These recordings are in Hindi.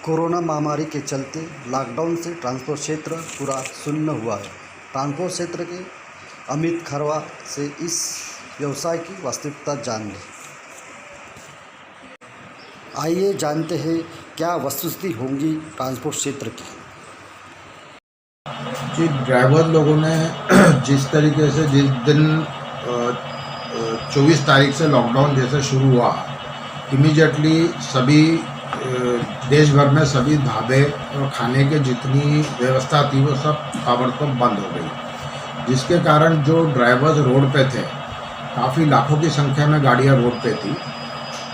कोरोना महामारी के चलते लॉकडाउन से ट्रांसपोर्ट क्षेत्र पूरा सुन्न हुआ है। ट्रांसपोर्ट क्षेत्र के अमित खरवा से इस व्यवसाय की वास्तविकता जान लें। आइए जानते हैं क्या वस्तुस्थिति होंगी ट्रांसपोर्ट क्षेत्र की। जी, ड्राइवर लोगों ने जिस तरीके से जिस दिन 24 तारीख से लॉकडाउन जैसे शुरू हुआ, इमीडिएटली सभी देश भर में सभी ढाबे और खाने के जितनी व्यवस्था थी वो सब ताबड़तोड़ बंद हो गई, जिसके कारण जो ड्राइवर्स रोड पे थे, काफ़ी लाखों की संख्या में गाड़ियाँ रोड पे थी,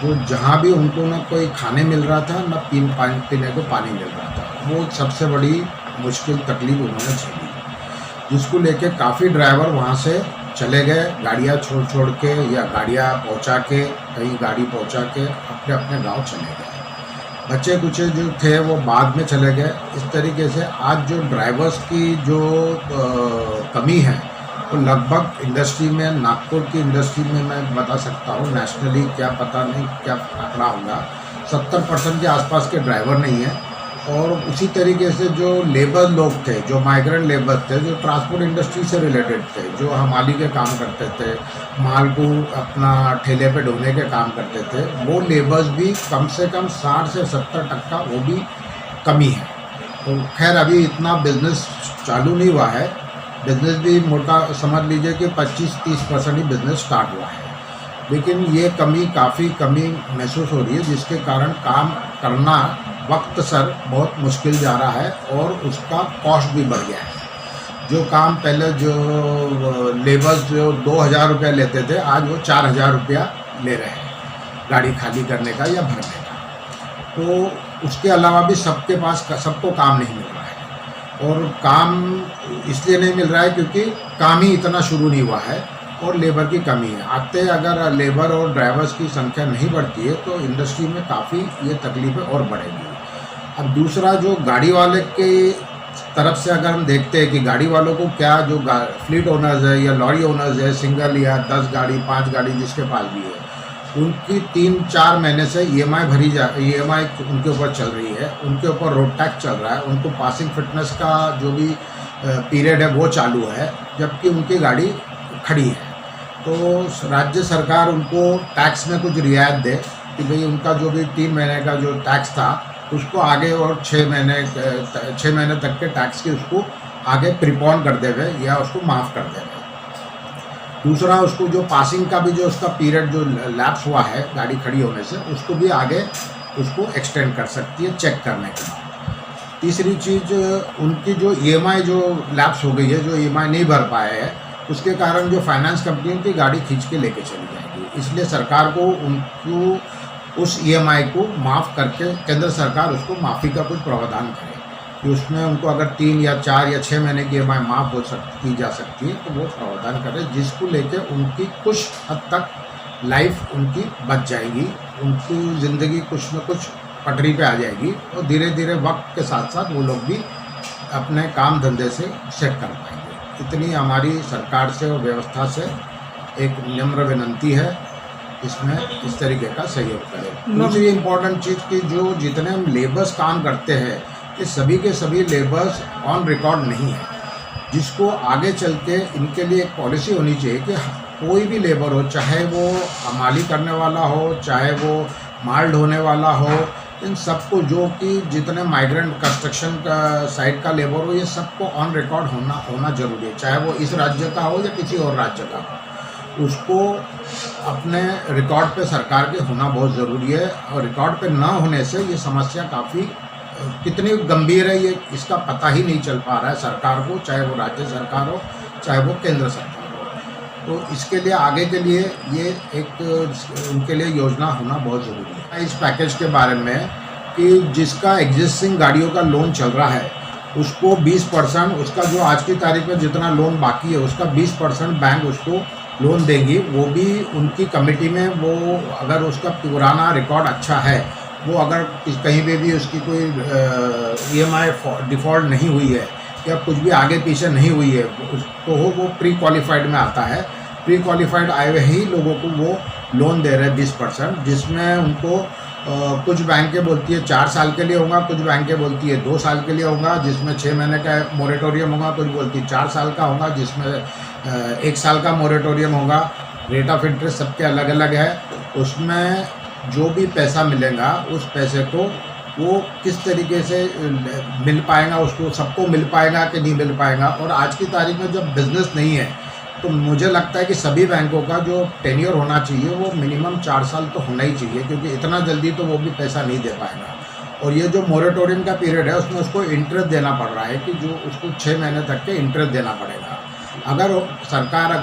तो जहाँ भी उनको ना कोई खाने मिल रहा था ना पीने को पानी मिल रहा था। वो सबसे बड़ी मुश्किल तकलीफ उन्होंने झेली, जिसको लेके काफ़ी ड्राइवर वहाँ से चले गए, गाड़ियाँ छोड़ के या गाड़ियाँ पहुँचा के कहीं गाड़ी पहुँचा के अपने अपने गांव चले गए। बच्चे कुछ जो थे वो बाद में चले गए। इस तरीके से आज जो ड्राइवर्स की जो कमी है तो लगभग इंडस्ट्री में, नागपुर की इंडस्ट्री में मैं बता सकता हूँ, नेशनली क्या पता नहीं क्या आंकड़ा होगा, 70% के आसपास के ड्राइवर नहीं है। और उसी तरीके से जो लेबर लोग थे, जो माइग्रेंट लेबर थे, जो ट्रांसपोर्ट इंडस्ट्री से रिलेटेड थे, जो हमाली के काम करते थे, माल को अपना ठेले पे ढोने के काम करते थे, वो लेबर्स भी कम से कम 60 से 70% वो भी कमी है। तो खैर अभी इतना बिज़नेस चालू नहीं हुआ है, बिज़नेस भी मोटा समझ लीजिए कि 25-30% ही बिज़नेस स्टार्ट हुआ है, लेकिन ये काफ़ी कमी महसूस हो रही है, जिसके कारण काम करना वक्त सर बहुत मुश्किल जा रहा है और उसका कॉस्ट भी बढ़ गया है। जो काम पहले जो लेबर्स जो 2000 रुपया लेते थे, आज वो 4000 रुपया ले रहे हैं गाड़ी खाली करने का या भरने का। तो उसके अलावा भी सबको काम नहीं मिल रहा है, और काम इसलिए नहीं मिल रहा है क्योंकि काम ही इतना शुरू नहीं हुआ है और लेबर की कमी है। अगर लेबर और ड्राइवर्स की संख्या नहीं बढ़ती है तो इंडस्ट्री में काफ़ी ये तकलीफ़ें और बढ़ेगी। अब दूसरा जो गाड़ी वाले के तरफ से अगर हम देखते हैं कि गाड़ी वालों को क्या, जो फ्लीट ओनर्स है या लॉरी ओनर्स है, सिंगल या 10 गाड़ी 5 गाड़ी जिसके पास भी है, उनकी 3-4 महीने से EMI उनके ऊपर चल रही है, उनके ऊपर रोड टैक्स चल रहा है, उनको पासिंग फिटनेस का जो भी पीरियड है वो चालू है, जबकि उनकी गाड़ी खड़ी है। तो राज्य सरकार उनको टैक्स में कुछ रियायत दे कि भाई उनका जो भी 3 महीने का जो टैक्स था उसको आगे और 6 महीने तक के टैक्स की उसको आगे प्रीपोन कर देवे या उसको माफ़ कर देवे। दूसरा, उसको जो पासिंग का भी जो उसका पीरियड जो लैप्स हुआ है गाड़ी खड़ी होने से, उसको भी आगे उसको एक्सटेंड कर सकती है चेक करने के बाद। तीसरी चीज़, उनकी जो EMI जो लैप्स हो गई है, जो EMI नहीं भर पाए हैं, उसके कारण जो फाइनेंस कंपनियों की गाड़ी खींच के लेके चली जाएगी। इसलिए सरकार को उनको उस EMI को माफ़ करके केंद्र सरकार उसको माफ़ी का कुछ प्रावधान करे कि उसमें उनको अगर 3 या 4 या 6 महीने की EMI माफ़ की जा सकती है तो वो प्रावधान करे, जिसको लेके उनकी कुछ हद तक लाइफ उनकी बच जाएगी, उनकी ज़िंदगी कुछ न कुछ पटरी पे आ जाएगी और धीरे धीरे वक्त के साथ साथ वो लोग भी अपने काम धंधे से सेट कर पाएंगे। इतनी हमारी सरकार से और व्यवस्था से एक नम्र विनंती है, इसमें इस तरीके का सहयोग करें। दूसरी इम्पोर्टेंट चीज़ कि जो जितने हम लेबर्स काम करते हैं, ये सभी के सभी लेबर्स ऑन रिकॉर्ड नहीं है, जिसको आगे चल के इनके लिए एक पॉलिसी होनी चाहिए कि कोई भी लेबर हो, चाहे वो हमाली करने वाला हो, चाहे वो माल ढोने वाला हो, इन सबको, जो कि जितने माइग्रेंट कंस्ट्रक्शन का साइट का लेबर हो, ये सबको ऑन रिकॉर्ड होना जरूरी है, चाहे वो इस राज्य का हो या किसी और राज्य का हो। उसको अपने रिकॉर्ड पे सरकार के होना बहुत ज़रूरी है, और रिकॉर्ड पे ना होने से ये समस्या काफ़ी कितनी गंभीर है ये इसका पता ही नहीं चल पा रहा है सरकार को, चाहे वो राज्य सरकार हो चाहे वो केंद्र सरकार हो। तो इसके लिए आगे के लिए ये एक उनके लिए योजना होना बहुत ज़रूरी है। इस पैकेज के बारे में कि जिसका एग्जिस्टिंग गाड़ियों का लोन चल रहा है उसको 20%, उसका जो आज की तारीख में जितना लोन बाकी है उसका 20% बैंक उसको लोन देंगी। वो भी उनकी कमेटी में, वो अगर उसका पुराना रिकॉर्ड अच्छा है, वो अगर कहीं पे भी उसकी कोई EMI डिफ़ॉल्ट नहीं हुई है या कुछ भी आगे पीछे नहीं हुई है, तो वो प्री क्वालिफाइड में आता है। प्री क्वालिफाइड आए हुए ही लोगों को वो लोन दे रहे हैं 20%, जिसमें उनको कुछ बैंकें बोलती है 4 साल के लिए होगा, कुछ बैंकें बोलती है 2 साल के लिए होगा, जिसमें 6 महीने का मोरेटोरियम होगा, कुछ बोलती है 4 साल का होगा, जिसमें 1 साल का मोरेटोरियम होगा। रेट ऑफ इंटरेस्ट सबके अलग अलग है। उसमें जो भी पैसा मिलेगा उस पैसे को वो किस तरीके से मिल पाएगा, उसको सबको मिल पाएगा कि नहीं मिल पाएगा। और आज की तारीख में जब बिज़नेस नहीं है तो मुझे लगता है कि सभी बैंकों का जो टेन्योर होना चाहिए वो मिनिमम 4 साल तो होना ही चाहिए, क्योंकि इतना जल्दी तो वो भी पैसा नहीं दे पाएगा। और ये जो मोरेटोरियम का पीरियड है उसमें उसको इंटरेस्ट देना पड़ रहा है कि जो उसको 6 महीने तक के इंटरेस्ट देना पड़ेगा। अगर सरकार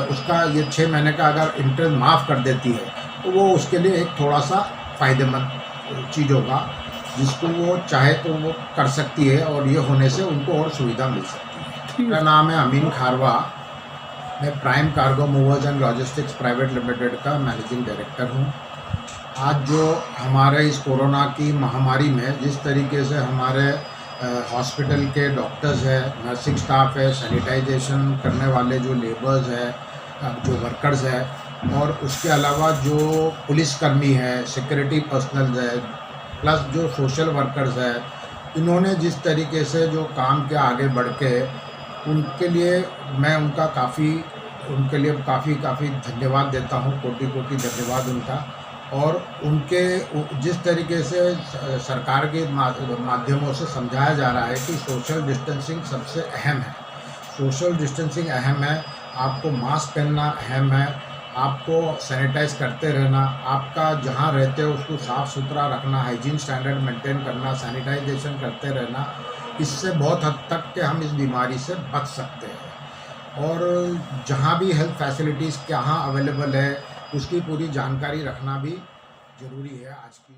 उसका ये 6 महीने का अगर इंटरेस्ट माफ़ कर देती है तो वो उसके लिए एक थोड़ा सा फ़ायदेमंद चीज़ होगा, जिसको वो चाहे तो वो कर सकती है और ये होने से उनको और सुविधा मिल सकती है। मेरा नाम है अमीन खारवा। मैं prime cargo movers and logistics private limited का मैनेजिंग डायरेक्टर हूँ। आज जो हमारे इस कोरोना की महामारी में जिस तरीके से हमारे हॉस्पिटल के डॉक्टर्स हैं, नर्सिंग स्टाफ है, सैनिटाइजेशन करने वाले जो लेबर्स हैं, जो वर्कर्स हैं, और उसके अलावा जो पुलिसकर्मी है, सिक्योरिटी पर्सनल है, प्लस जो सोशल वर्कर्स है, इन्होंने जिस तरीके से जो काम के आगे बढ़ के उनके लिए मैं उनके लिए काफ़ी धन्यवाद देता हूँ, कोटि कोटि धन्यवाद उनका। और उनके जिस तरीके से सरकार के माध्यमों से समझाया जा रहा है कि सोशल डिस्टेंसिंग सबसे अहम है, सोशल डिस्टेंसिंग अहम है, आपको मास्क पहनना अहम है, आपको सैनिटाइज करते रहना, आपका जहाँ रहते हो उसको साफ़ सुथरा रखना, हाइजीन स्टैंडर्ड मेंटेन करना, सैनिटाइजेशन करते रहना। इससे बहुत हद तक के हम इस बीमारी से बच सकते हैं। और जहाँ भी हेल्थ फैसिलिटीज़ कहाँ अवेलेबल है उसकी पूरी जानकारी रखना भी ज़रूरी है आज की